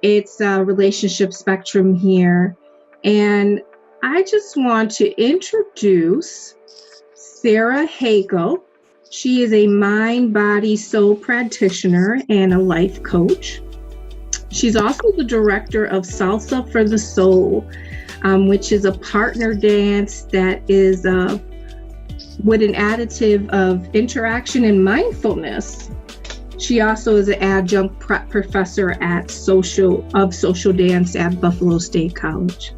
It's a relationship spectrum here. And I just want to introduce Sarah Haykel. She is a mind, body, soul practitioner and a life coach. She's also the director of Salsa for the Soul, which is a partner dance that is with an additive of interaction and mindfulness. She also is an adjunct professor at social dance at Buffalo State College.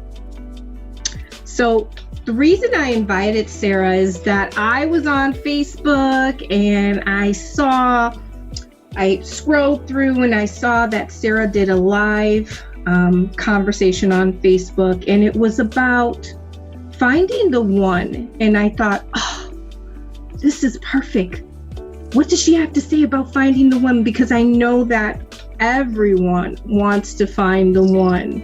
So the reason I invited Sarah is that I was on Facebook and I scrolled through and I saw that Sarah did a live conversation on Facebook, and it was about finding the one. And I thought, oh, this is perfect. What does she have to say about finding the one? Because I know that everyone wants to find the one.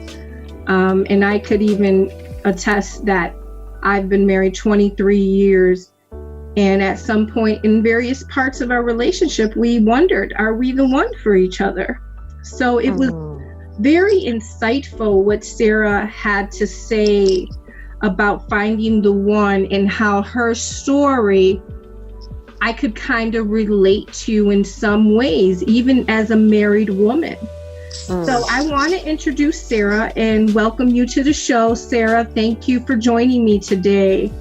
And I could even attest that I've been married 23 years. And at some point in various parts of our relationship, we wondered, are we the one for each other? So it was very insightful what Sarah had to say about finding the one and how her story I could kind of relate to in some ways, even as a married woman. So I want to introduce Sarah and welcome you to the show. Sarah, thank you for joining me today.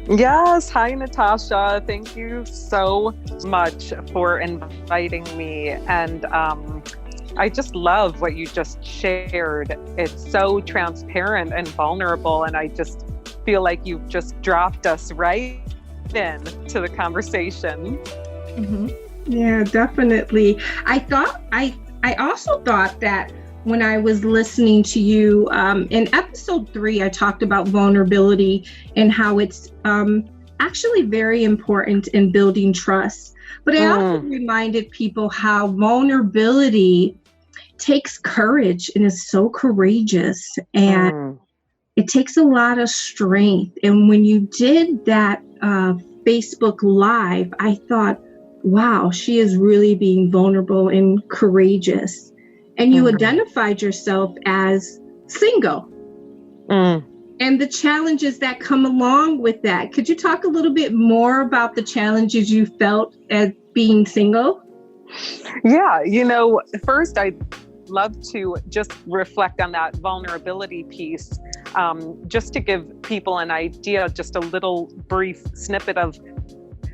Yes. Hi, Natasha. Thank you so much for inviting me. And I just love what you just shared. It's so transparent and vulnerable. And I just feel like you've just dropped us right into the conversation. Mm-hmm. Yeah, definitely. I also thought that when I was listening to you in episode 3, I talked about vulnerability and how it's actually very important in building trust. But I also reminded people how vulnerability takes courage and is so courageous, and it takes a lot of strength. And when you did that Facebook Live, I thought, wow, she is really being vulnerable and courageous. And you identified yourself as single and the challenges that come along with that. Could you talk a little bit more about the challenges you felt as being single? Yeah, first I'd love to just reflect on that vulnerability piece, just to give people an idea, just a little brief snippet of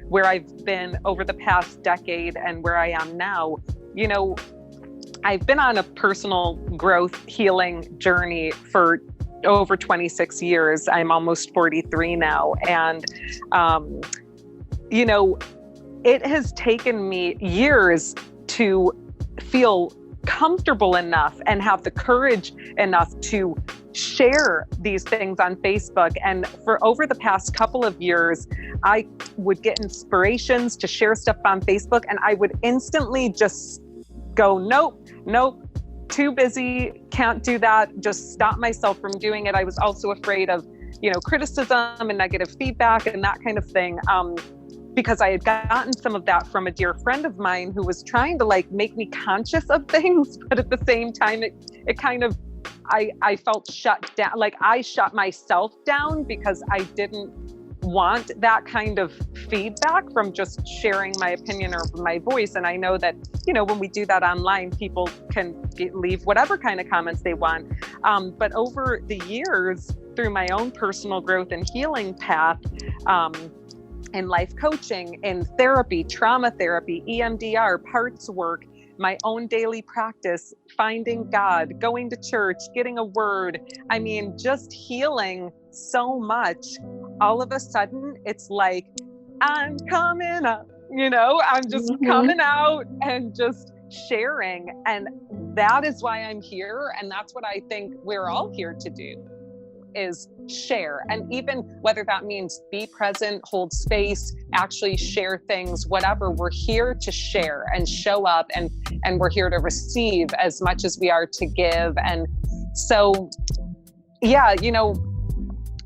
where I've been over the past decade and where I am now. I've been on a personal growth healing journey for over 26 years. I'm almost 43 now. And, it has taken me years to feel comfortable enough and have the courage enough to share these things on Facebook. And for over the past couple of years, I would get inspirations to share stuff on Facebook, and I would instantly just go, nope, too busy, can't do that, just stop myself from doing it. I was also afraid of, criticism and negative feedback and that kind of thing. Because I had gotten some of that from a dear friend of mine who was trying to make me conscious of things, but at the same time, it kind of, I felt shut down. I shut myself down because I didn't want that kind of feedback from just sharing my opinion or my voice. And I know that, when we do that online, people can leave whatever kind of comments they want. But over the years, through my own personal growth and healing path, in life coaching, in therapy, trauma therapy, EMDR, parts work, my own daily practice, finding God, going to church, getting a word. I mean, just healing so much. All of a sudden, it's like, I'm coming up, I'm just coming out and just sharing. And that is why I'm here. And that's what I think we're all here to do, is share. And even whether that means be present, hold space, actually share things, whatever, we're here to share and show up, and we're here to receive as much as we are to give. And so, yeah,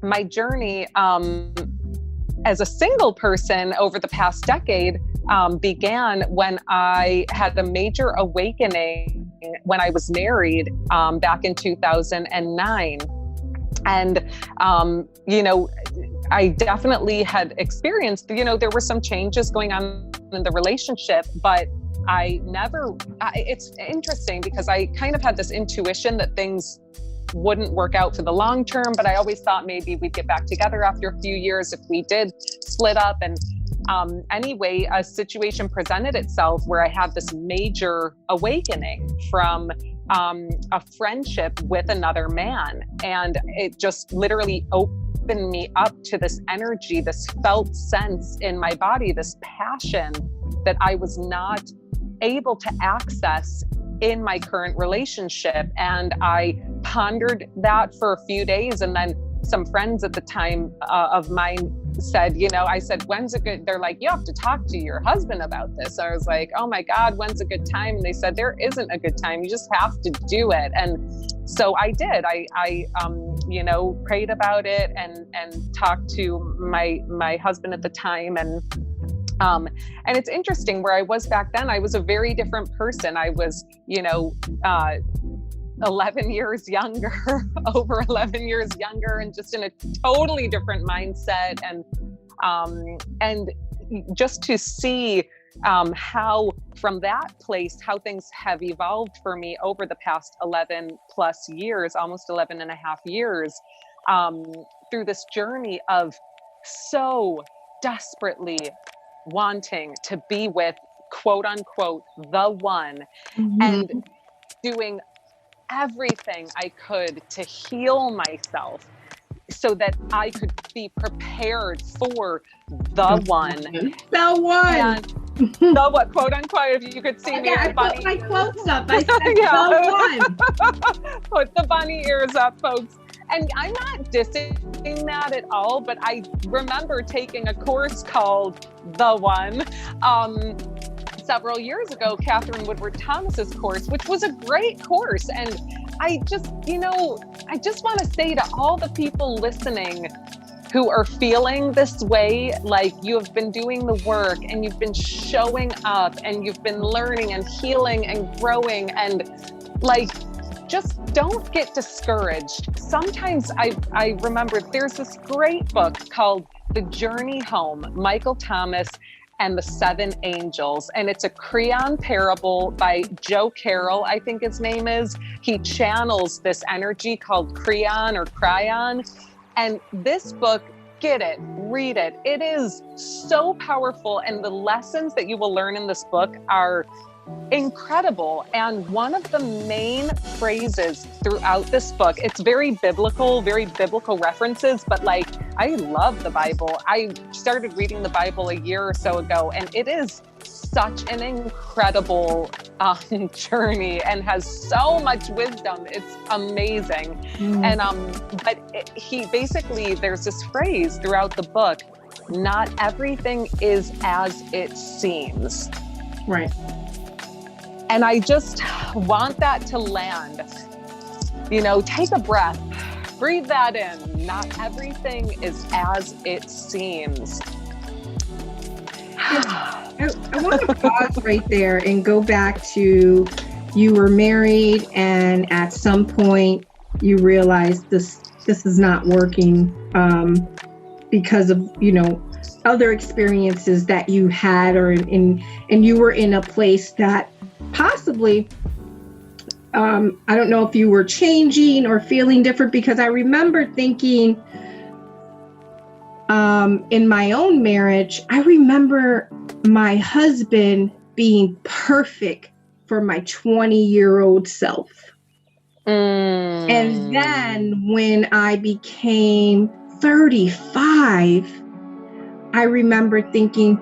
my journey as a single person over the past decade began when I had a major awakening when I was married back in 2009. And, I definitely had experienced, there were some changes going on in the relationship, but it's interesting because I kind of had this intuition that things wouldn't work out for the long term, but I always thought maybe we'd get back together after a few years if we did split up. And anyway, a situation presented itself where I had this major awakening from a friendship with another man. And it just literally opened me up to this energy, this felt sense in my body, this passion that I was not able to access in my current relationship. And I pondered that for a few days. And then some friends at the time of mine said, I said, when's a good, they're like, you have to talk to your husband about this. I was like, oh my God, when's a good time? And they said, there isn't a good time. You just have to do it. And so I did. I prayed about it and talked to my husband at the time. And it's interesting where I was back then, I was a very different person. I was, 11 years younger, over 11 years younger, and just in a totally different mindset. And just to see how from that place, how things have evolved for me over the past 11 plus years, almost 11 and a half years, through this journey of so desperately wanting to be with, quote unquote, the one, and doing everything I could to heal myself so that I could be prepared for the one. The one. And the what, quote unquote, if you could see me. I put my quotes up. I said the one. Put the bunny ears up, folks. And I'm not dissing that at all, but I remember taking a course called The One several years ago, Catherine Woodward Thomas's course, which was a great course. And I just, I just want to say to all the people listening who are feeling this way, like you have been doing the work and you've been showing up and you've been learning and healing and growing, and like, just don't get discouraged. Sometimes I remember there's this great book called The Journey Home, Michael Thomas and the Seven Angels. And it's a Creon parable by Joe Carroll, I think his name is. He channels this energy called Creon or Cryon. And this book, get it, read it. It is so powerful. And the lessons that you will learn in this book are incredible. And one of the main phrases throughout this book, it's very biblical references, but like, I love the Bible. I started reading the Bible a year or so ago, and it is such an incredible journey and has so much wisdom. It's amazing. And he basically, there's this phrase throughout the book, not everything is as it seems. Right. And I just want that to land. Take a breath, breathe that in. Not everything is as it seems. I want to pause right there and go back to, you were married and at some point you realized this is not working because of, other experiences that you had, and you were in a place that possibly, I don't know if you were changing or feeling different, because I remember thinking in my own marriage, I remember my husband being perfect for my 20-year-old self. And then when I became 35, I remember thinking,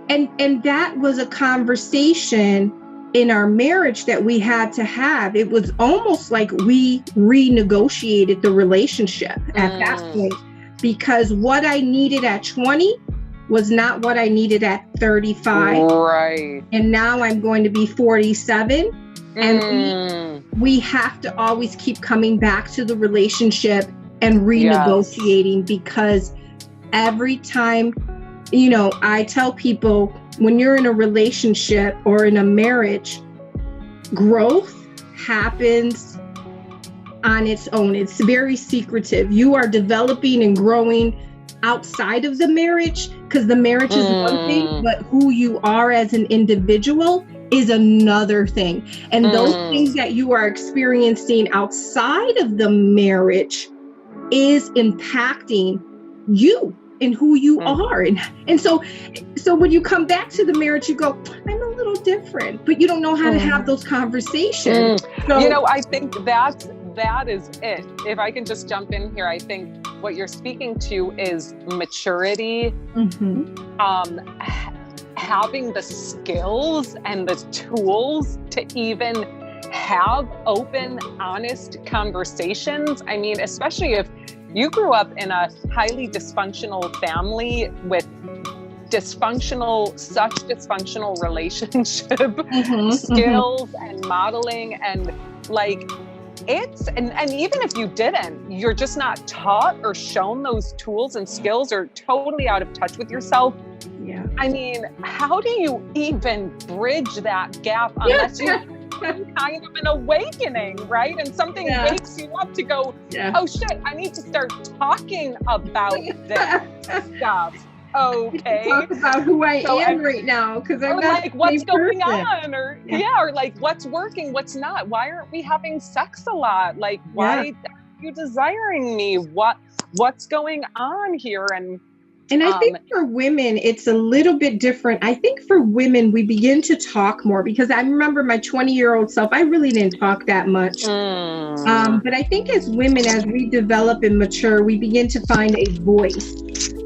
and that was a conversation in our marriage that we had to have. It was almost like we renegotiated the relationship at that point, because what I needed at 20 was not what I needed at 35. Right. And now I'm going to be 47. And we have to always keep coming back to the relationship and renegotiating, because every time, I tell people, when you're in a relationship or in a marriage, growth happens on its own. It's very secretive. You are developing and growing outside of the marriage, because the marriage is one thing, but who you are as an individual is another thing. And those things that you are experiencing outside of the marriage is impacting you and who you are. And so when you come back to the marriage, you go, I'm a little different, but you don't know how to have those conversations. So, you know, I think that is it. If I can just jump in here, I think what you're speaking to is maturity, having the skills and the tools to even have open, honest conversations. I mean, especially if you grew up in a highly dysfunctional family with such dysfunctional relationship skills and modeling, and like, and even if you didn't, you're just not taught or shown those tools and skills, or totally out of touch with yourself. Yeah. I mean, how do you even bridge that gap unless you have kind of an awakening, right? And something wakes you up to go, oh shit, I need to start talking about this stuff. Okay. Talk about who I am right now, because I'm not like what's going on, or or like what's working, what's not. Why aren't we having sex a lot? Like, why are you desiring me? What's going on here? And I think for women, it's a little bit different. I think for women, we begin to talk more, because I remember my 20-year-old self, I really didn't talk that much. But I think as women, as we develop and mature, we begin to find a voice.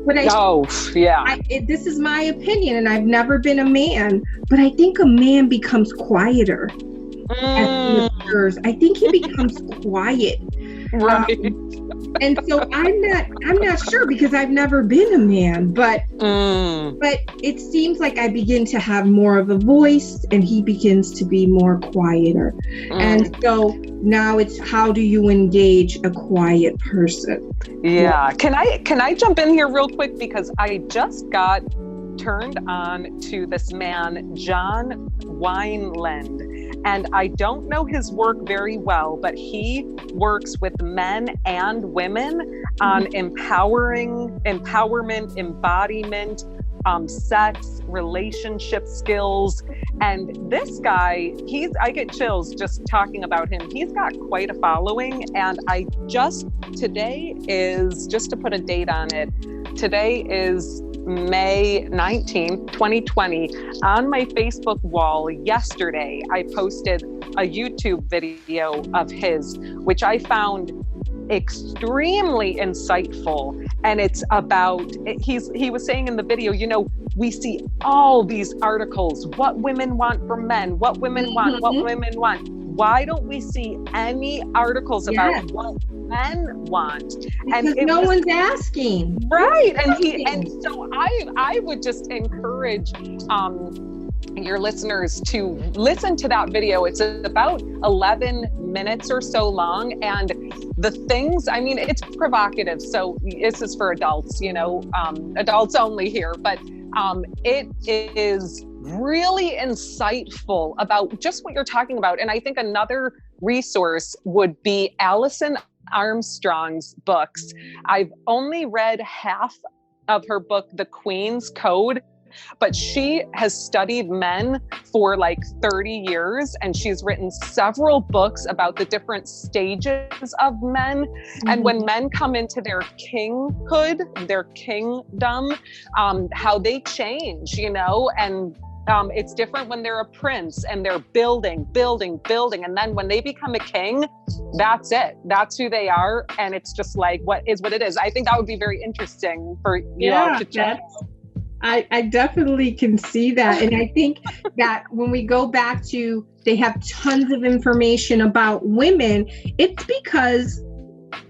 But this is my opinion, and I've never been a man, but I think a man becomes quieter as he matures. I think he becomes quiet. Right. And so I'm not sure, because I've never been a man, but it seems like I begin to have more of a voice, and he begins to be more quieter. And so now it's, how do you engage a quiet person? Yeah. Can I jump in here real quick, because I just got turned on to this man, John Wineland. And I don't know his work very well, but he works with men and women on empowerment, embodiment, sex, relationship skills. And this guy, I get chills just talking about him. He's got quite a following. And today is, just to put a date on it, today is May 19th, 2020. On my Facebook wall yesterday, I posted a YouTube video of his, which I found extremely insightful. And it's about, he was saying in the video, you know, we see all these articles, what women want from men, what women want, what women want. Why don't we see any articles about what men want? Because no one's asking. Right. And so I would just encourage your listeners to listen to that video. It's about 11 minutes or so long. And the things, I mean, it's provocative. So this is for adults, you know, adults only here, but it is really insightful about just what you're talking about. And I think another resource would be Alison Armstrong's books. I've only read half of her book, The Queen's Code, but she has studied men for like 30 years, and she's written several books about the different stages of men. And when men come into their kinghood, their kingdom, how they change, you know, and it's different when they're a prince and they're building. And then when they become a king, that's it. That's who they are. And it's just like, what it is. I think that would be very interesting for you all to check. I definitely can see that. And I think that when we go back to, they have tons of information about women, it's because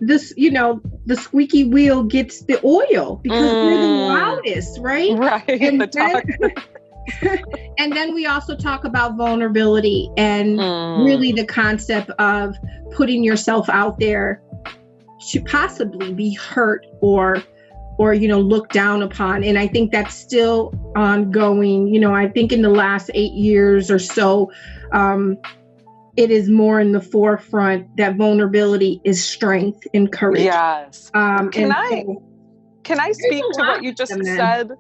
this, you know, the squeaky wheel gets the oil, because we're the loudest, right? Right. And then we also talk about vulnerability and really the concept of putting yourself out there to possibly be hurt or or, looked down upon. And I think that's still ongoing. I think in the last 8 years or so, it is more in the forefront that vulnerability is strength and courage. Yes. Can I speak to what you just said?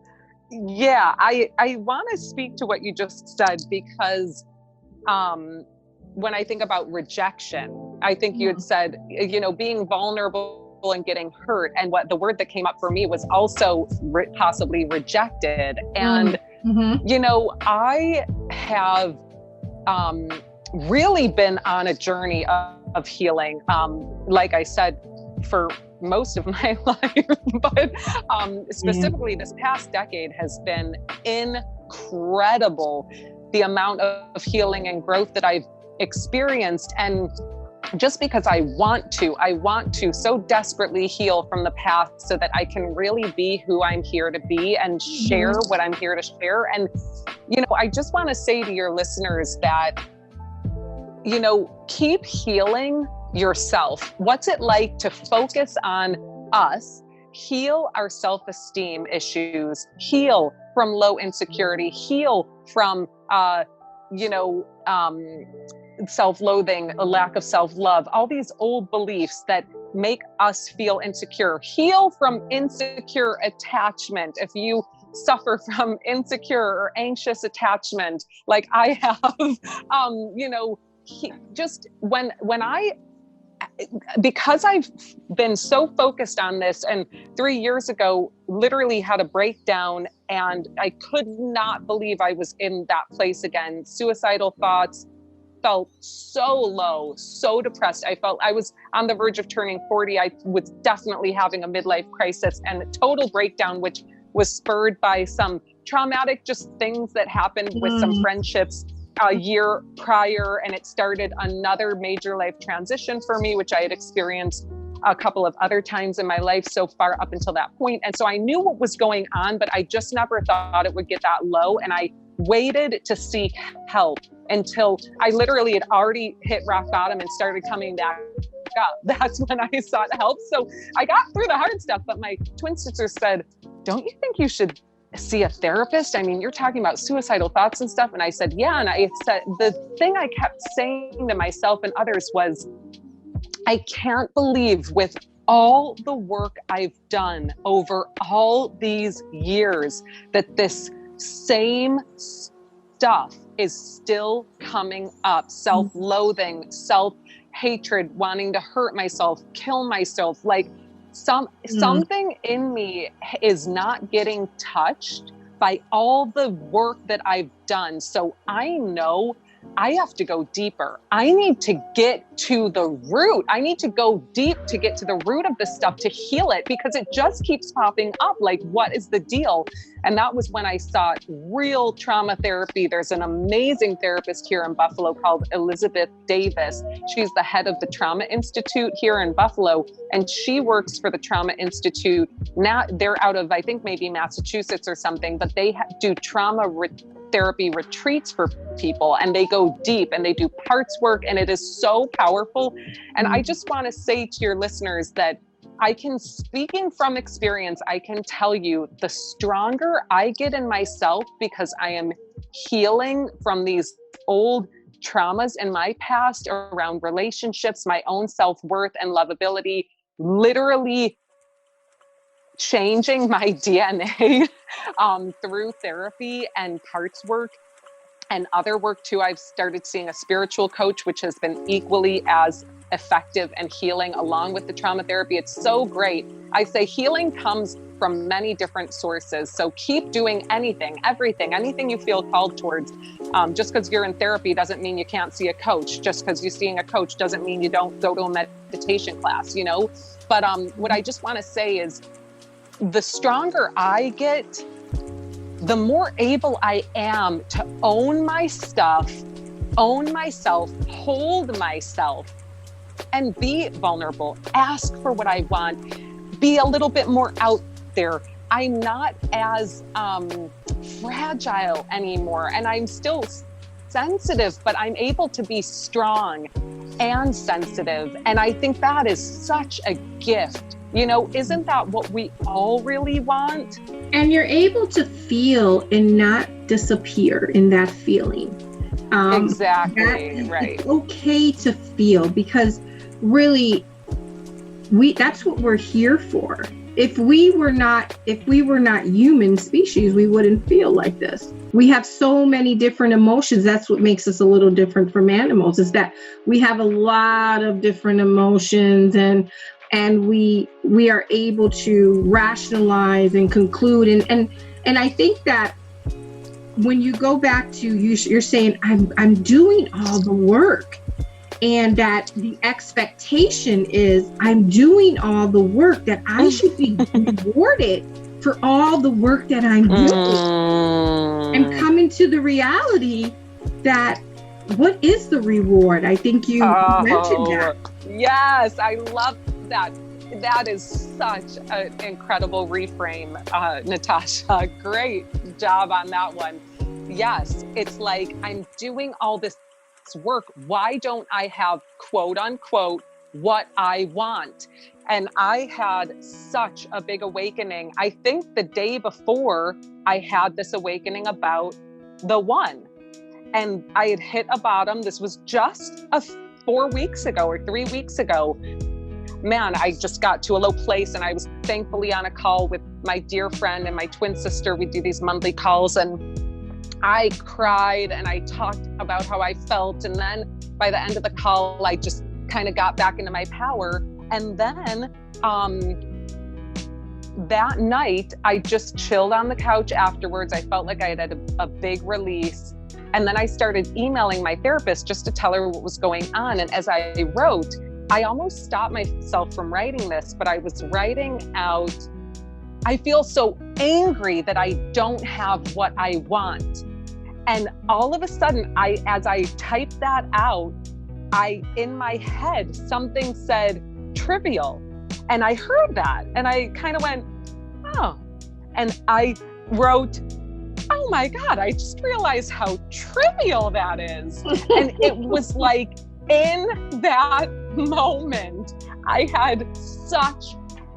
Yeah, I want to speak to what you just said because when I think about rejection, I think you had said, being vulnerable and getting hurt. And what the word that came up for me was also possibly rejected. And, I have really been on a journey of healing. Like I said, for most of my life, but specifically this past decade has been incredible. The amount of healing and growth that I've experienced. And just because I want to so desperately heal from the past so that I can really be who I'm here to be and share what I'm here to share. And, I just want to say to your listeners that, keep healing yourself. What's it like to focus on us, heal our self-esteem issues, heal from low insecurity, heal from, self-loathing, a lack of self-love, all these old beliefs that make us feel insecure, heal from insecure attachment. If you suffer from insecure or anxious attachment, like I have, just when because I've been so focused on this, and 3 years ago, literally had a breakdown, and I could not believe I was in that place again. Suicidal thoughts, felt so low, so depressed. I felt I was on the verge of turning 40. I was definitely having a midlife crisis and a total breakdown, which was spurred by some traumatic just things that happened with some friendships a year prior. And it started another major life transition for me, which I had experienced a couple of other times in my life so far up until that point. And so I knew what was going on, but I just never thought it would get that low. And I waited to seek help until I literally had already hit rock bottom and started coming back up. That's when I sought help. So I got through the hard stuff, but my twin sister said, don't you think you should see a therapist? I mean, you're talking about suicidal thoughts and stuff. And I said, yeah. And I said, the thing I kept saying to myself and others was, I can't believe with all the work I've done over all these years that this same stuff is still coming up. Self-loathing, self-hatred, wanting to hurt myself, kill myself. Like something in me is not getting touched by all the work that I've done. So I know I have to go deeper. I need to get to the root. I need to go deep to get to the root of this stuff to heal it, because it just keeps popping up. Like, what is the deal? And that was when I sought real trauma therapy. There's an amazing therapist here in Buffalo called Elizabeth Davis. She's the head of the Trauma Institute here in Buffalo, and she works for the Trauma Institute. Now they're out of, I think, maybe Massachusetts or something, but they do trauma therapy retreats for people, and they go deep and they do parts work, and it is so powerful. And I just want to say to your listeners that speaking from experience, I can tell you the stronger I get in myself, because I am healing from these old traumas in my past around relationships, my own self-worth and lovability, literally changing my DNA through therapy and parts work and other work too. I've started seeing a spiritual coach, which has been equally as effective and healing along with the trauma therapy. It's so great. I say healing comes from many different sources. So keep doing anything you feel called towards. Just because you're in therapy doesn't mean you can't see a coach. Just because you're seeing a coach doesn't mean you don't go to a meditation class, But what I just want to say is, the stronger I get, the more able I am to own my stuff, own myself, hold myself, and be vulnerable, ask for what I want, be a little bit more out there. I'm not as fragile anymore, and I'm still sensitive, but I'm able to be strong and sensitive. And I think that is such a gift Isn't that what we all really want? And you're able to feel and not disappear in that feeling. Exactly, right. It's okay to feel, because really, that's what we're here for. If we were not human species, we wouldn't feel like this. We have so many different emotions. That's what makes us a little different from animals, is that we have a lot of different emotions, and we are able to rationalize and conclude. And I think that when you go back to you're saying I'm doing all the work, and that the expectation is I'm doing all the work, that I should be rewarded for all the work that I'm doing, and coming to the reality that what is the reward? I think you mentioned that. Yes, I love that. That is such an incredible reframe, Natasha. Great job on that one. Yes, it's like I'm doing all this work. Why don't I have, quote unquote, what I want? And I had such a big awakening. I think the day before I had this awakening about the one, and I had hit a bottom. This was just 4 weeks ago or 3 weeks ago. Man, I just got to a low place, and I was thankfully on a call with my dear friend and my twin sister. We do these monthly calls, and I cried and I talked about how I felt. And then by the end of the call, I just kind of got back into my power. And then that night, I just chilled on the couch afterwards. I felt like I had a big release. And then I started emailing my therapist just to tell her what was going on. And as I wrote, I almost stopped myself from writing this, but I was writing out, I feel so angry that I don't have what I want. And all of a sudden, as I typed that out, in my head, something said trivial. And I heard that and I kind of went, oh. And I wrote, oh my God, I just realized how trivial that is. And it was like, in that moment, I had such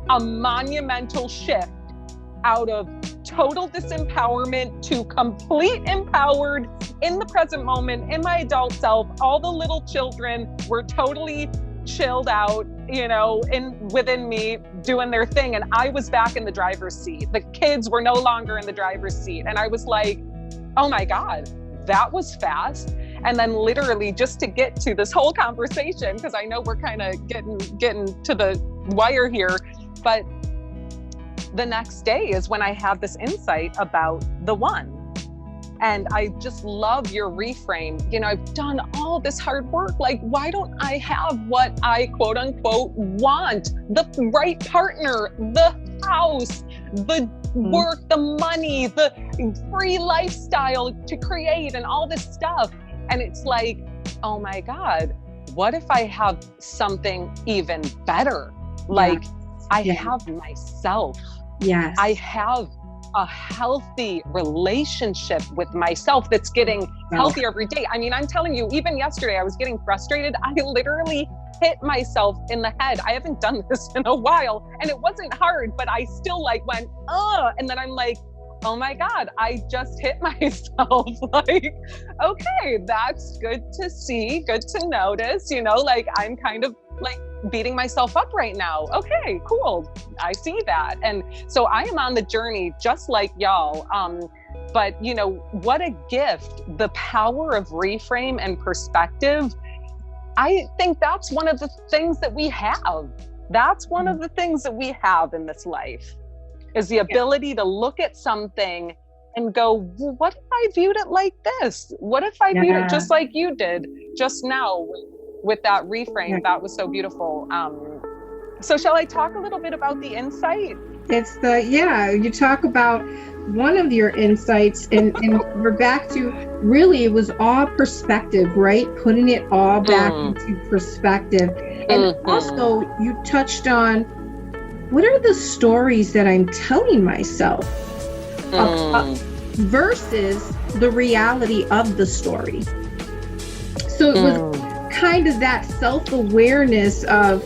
a monumental shift out of total disempowerment to complete empowered in the present moment, in my adult self. All the little children were totally chilled out, within me doing their thing. And I was back in the driver's seat. The kids were no longer in the driver's seat. And I was like, oh my God, that was fast. And then literally just to get to this whole conversation, because I know we're kind of getting to the wire here, but the next day is when I have this insight about the one. And I just love your reframe. I've done all this hard work. Like, why don't I have what I, quote unquote, want? The right partner, the house, the work, the money, the free lifestyle to create, and all this stuff. And it's like, oh my God, what if I have something even better? Like, I have myself. Yes. I have a healthy relationship with myself that's getting healthier every day. I mean, I'm telling you, even yesterday, I was getting frustrated. I literally hit myself in the head. I haven't done this in a while, and it wasn't hard, but I still went, and then I'm like, oh my God, I just hit myself. Like, okay, that's good to see, good to notice, I'm kind of beating myself up right now. Okay, cool. I see that. And so I am on the journey just like y'all. But what a gift, the power of reframe and perspective. I think that's one of the things that we have. That's one of the things that we have in this life, is the ability to look at something and go, well, what if I viewed it like this? What if I viewed it just like you did just now with that reframe? That was so beautiful. So shall I talk a little bit about the insight? It's you talk about one of your insights, and we're back to, really, it was all perspective, right? Putting it all back into perspective. And also you touched on, what are the stories that I'm telling myself versus the reality of the story? So it was kind of that self-awareness of,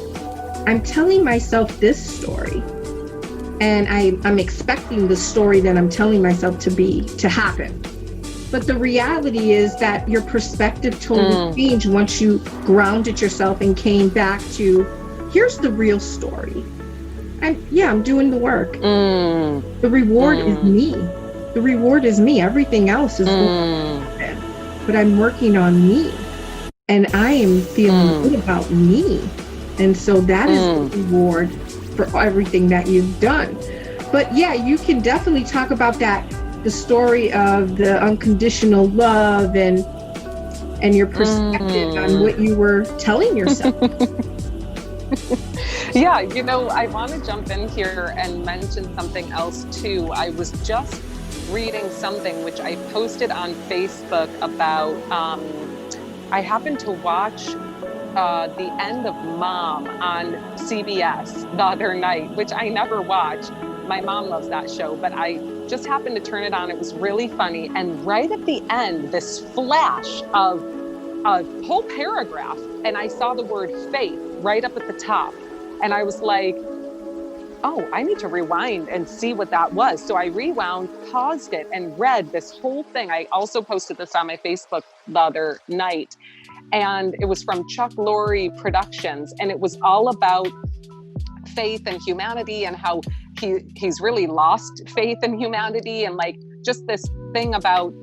I'm telling myself this story, and I'm expecting the story that I'm telling myself to happen. But the reality is that your perspective totally changed once you grounded yourself and came back to, here's the real story. I'm doing the work. The reward is me. The reward is me. Everything else is going to happen. But I'm working on me. And I am feeling good about me. And so that is the reward for everything that you've done. But yeah, you can definitely talk about that, the story of the unconditional love and your perspective on what you were telling yourself. Yeah, I want to jump in here and mention something else too. I was just reading something which I posted on Facebook about, I happened to watch the end of Mom on CBS the other night, which I never watch. My mom loves that show, but I just happened to turn it on. It was really funny. And right at the end, this flash of a whole paragraph, and I saw the word faith right up at the top. And I was like, oh, I need to rewind and see what that was. So I rewound, paused it, and read this whole thing. I also posted this on my Facebook the other night. And it was from Chuck Lorre Productions. And it was all about faith and humanity and how he's really lost faith in humanity, and like just this thing about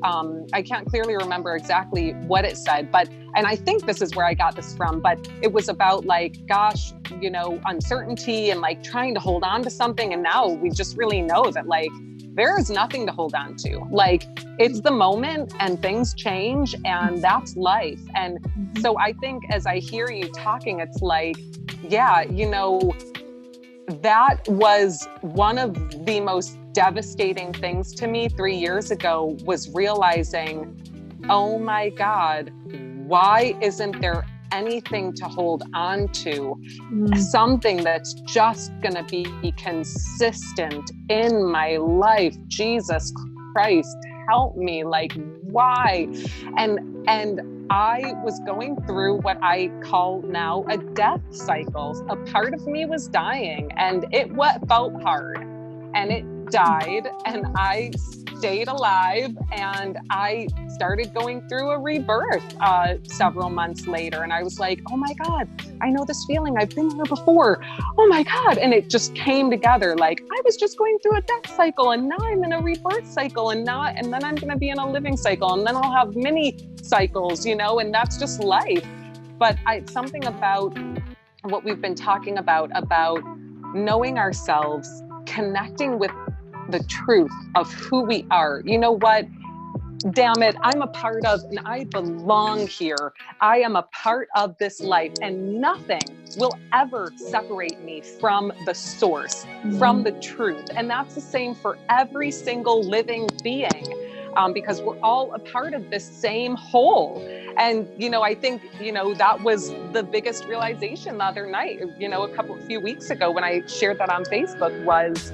I can't clearly remember exactly what it said, and I think this is where I got this from, but it was about like, gosh, uncertainty and like trying to hold on to something, and now we just really know that like there is nothing to hold on to. Like, it's the moment and things change, and that's life. And so I think as I hear you talking, it's like, yeah, that was one of the most devastating things to me 3 years ago, was realizing, oh my God, why isn't there anything to hold on to? Something that's just going to be consistent in my life. Jesus Christ, help me. Like, why? And I was going through what I call now a death cycle. A part of me was dying, and it felt hard, and it died, and I stayed alive, and I started going through a rebirth several months later. And I was like, oh my God, I know this feeling. I've been here before. Oh my God. And it just came together. Like, I was just going through a death cycle, and now I'm in a rebirth cycle, and then I'm going to be in a living cycle, and then I'll have many cycles, and that's just life. But something about what we've been talking about knowing ourselves, connecting with the truth of who we are. You know what? Damn it, I'm a part of, and I belong here. I am a part of this life, and nothing will ever separate me from the source, from the truth. And that's the same for every single living being, because we're all a part of this same whole. And, I think, that was the biggest realization the other night, a few weeks ago when I shared that on Facebook, was,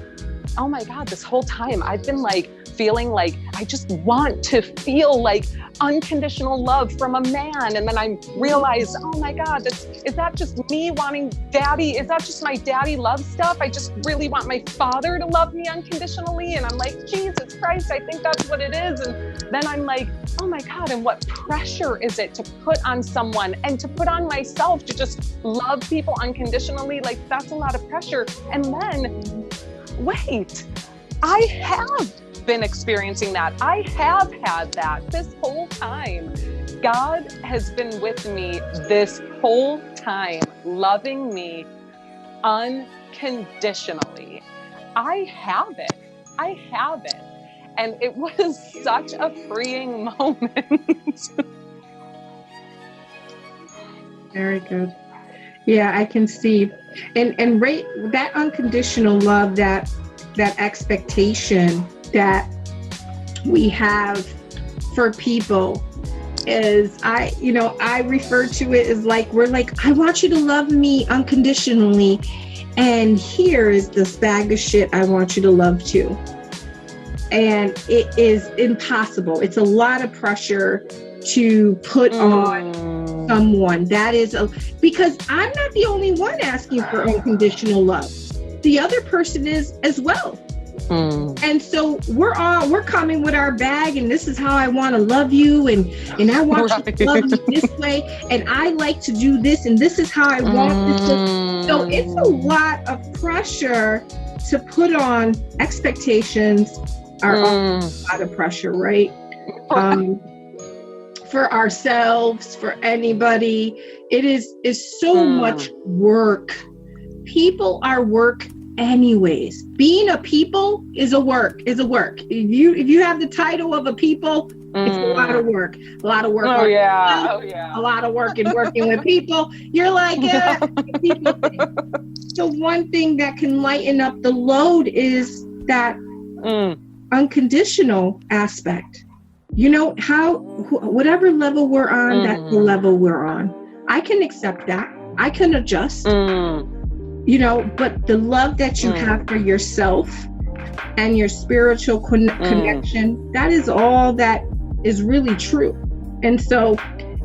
oh my God, this whole time I've been like feeling like I just want to feel like unconditional love from a man. And then I realized, oh my God, is that just me wanting daddy? Is that just my daddy love stuff? I just really want my father to love me unconditionally. And I'm like, Jesus Christ, I think that's what it is. And then I'm like, oh my God, and what pressure is it to put on someone and to put on myself to just love people unconditionally? Like, that's a lot of pressure. And then, wait, I have been experiencing that. I have had that this whole time. God has been with me this whole time, loving me unconditionally. I have it. And it was such a freeing moment. Very good. Yeah, I can see. And right, that unconditional love, that expectation that we have for people is, I refer to it as like, we're like, I want you to love me unconditionally, and here is this bag of shit I want you to love too. And it is impossible. It's a lot of pressure to put on someone. That is because I'm not the only one asking for unconditional love. The other person is as well. And so we're coming with our bag, and this is how I want to love you, and I want you to love me this way, and I like to do this, and this is how I want this to. So it's a lot of pressure to put on. Expectations are a lot of pressure, right? For ourselves, for anybody, it is so much work. People are work anyways. Being a people is a work. If you have the title of a people, it's a lot of work. A lot of work. A lot of work in working with people. You're like, people thing. So one thing that can lighten up the load is that unconditional aspect. You know, whatever level we're on, that's the level we're on. I can accept that. I can adjust. You know, but the love that you have for yourself and your spiritual connection, that is all that is really true. And so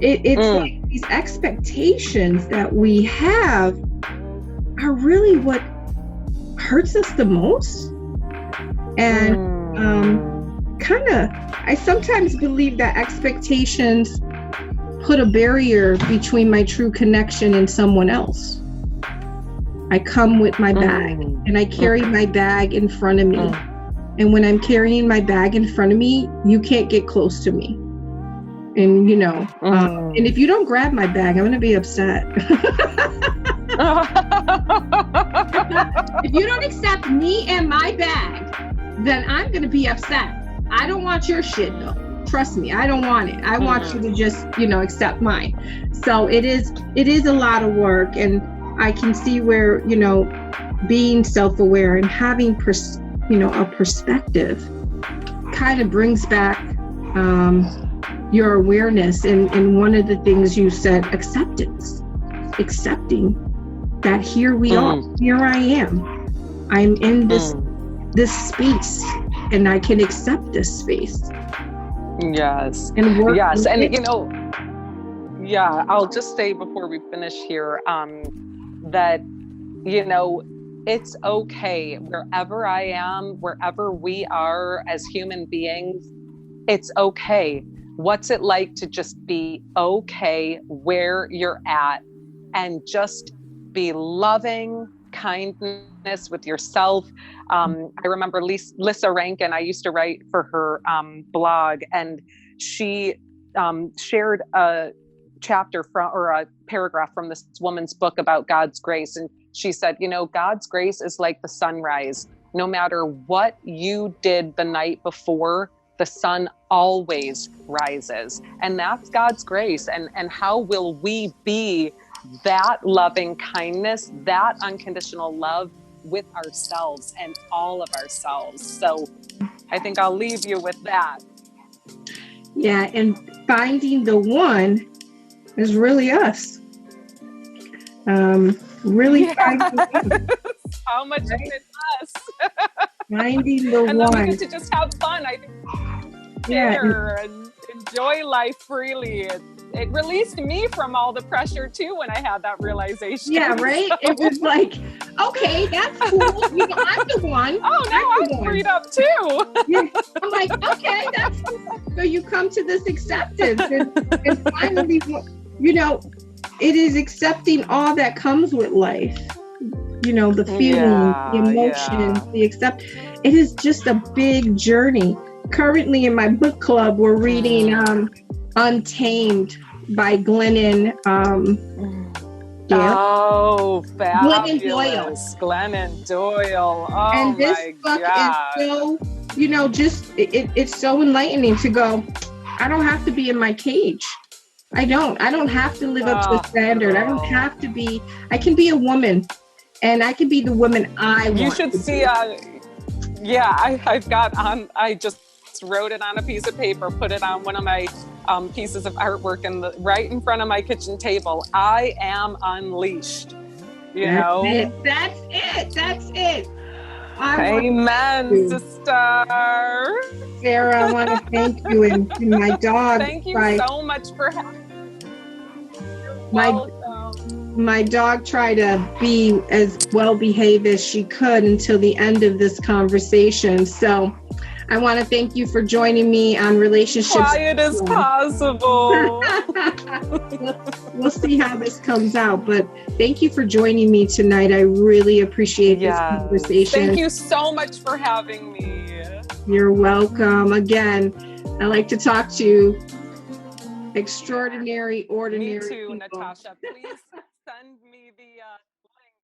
it's like these expectations that we have are really what hurts us the most. And I sometimes believe that expectations put a barrier between my true connection and someone else. I come with my bag and I carry my bag in front of me. And when I'm carrying my bag in front of me, you can't get close to me. And, you know, and if you don't grab my bag, I'm going to be upset. If you don't accept me and my bag, then I'm going to be upset. I don't want your shit though. Trust me, I don't want it. I want you to just, you know, accept mine. So it is a lot of work, and I can see where, you know, being self-aware and having, a perspective kind of brings back your awareness. And one of the things you said, acceptance, accepting that here we are, here I am. I'm in this space, and I can accept this space. Yes. And work. Yes. And, you know, yeah, I'll just say before we finish here, that, you know, it's okay wherever I am, wherever we are as human beings, it's okay. What's it like to just be okay where you're at and just be loving kindness with yourself. I remember Lissa Rankin, I used to write for her blog, and she shared a chapter or a paragraph from this woman's book about God's grace. And she said, you know, God's grace is like the sunrise. No matter what you did the night before, the sun always rises. And that's God's grace. And how will we be that loving kindness, that unconditional love with ourselves and all of ourselves? So I think I'll leave you with that. Yeah, and finding the one is really us. Really finding how much is it us? Finding the and one. then we get to just have fun. I think share and enjoy life freely. It released me from all the pressure too when I had that realization. Yeah, right? It was like, okay, that's cool. You know, I'm the one. Oh, no, I'm freed up too. Yeah. I'm like, okay, that's cool. So you come to this acceptance and finally, you know, it is accepting all that comes with life. You know, the feelings, the emotions, it is just a big journey. Currently in my book club, we're reading Untamed by Glennon Doyle. Oh, fabulous. Glennon Doyle. Oh, and this book is so, you know, just it's so enlightening to go, I don't have to be in my cage. I don't have to live up to the standard. I don't have to be, I can be a woman, and I can be the woman I want. You should see, I've got on, I just wrote it on a piece of paper, put it on one of my pieces of artwork right in front of my kitchen table. I am unleashed. That's it. Amen, sister. Sarah, I want to thank you and my dog. Thank you so much for having me. My Welcome. my dog tried to be as well behaved as she could until the end of this conversation. So I want to thank you for joining me on relationships. Quiet as possible. We'll see how this comes out, but thank you for joining me tonight. I really appreciate this conversation. Thank you so much for having me. You're welcome. Again, I like to talk to extraordinary, ordinary Me too, people. Natasha. Please send me the link.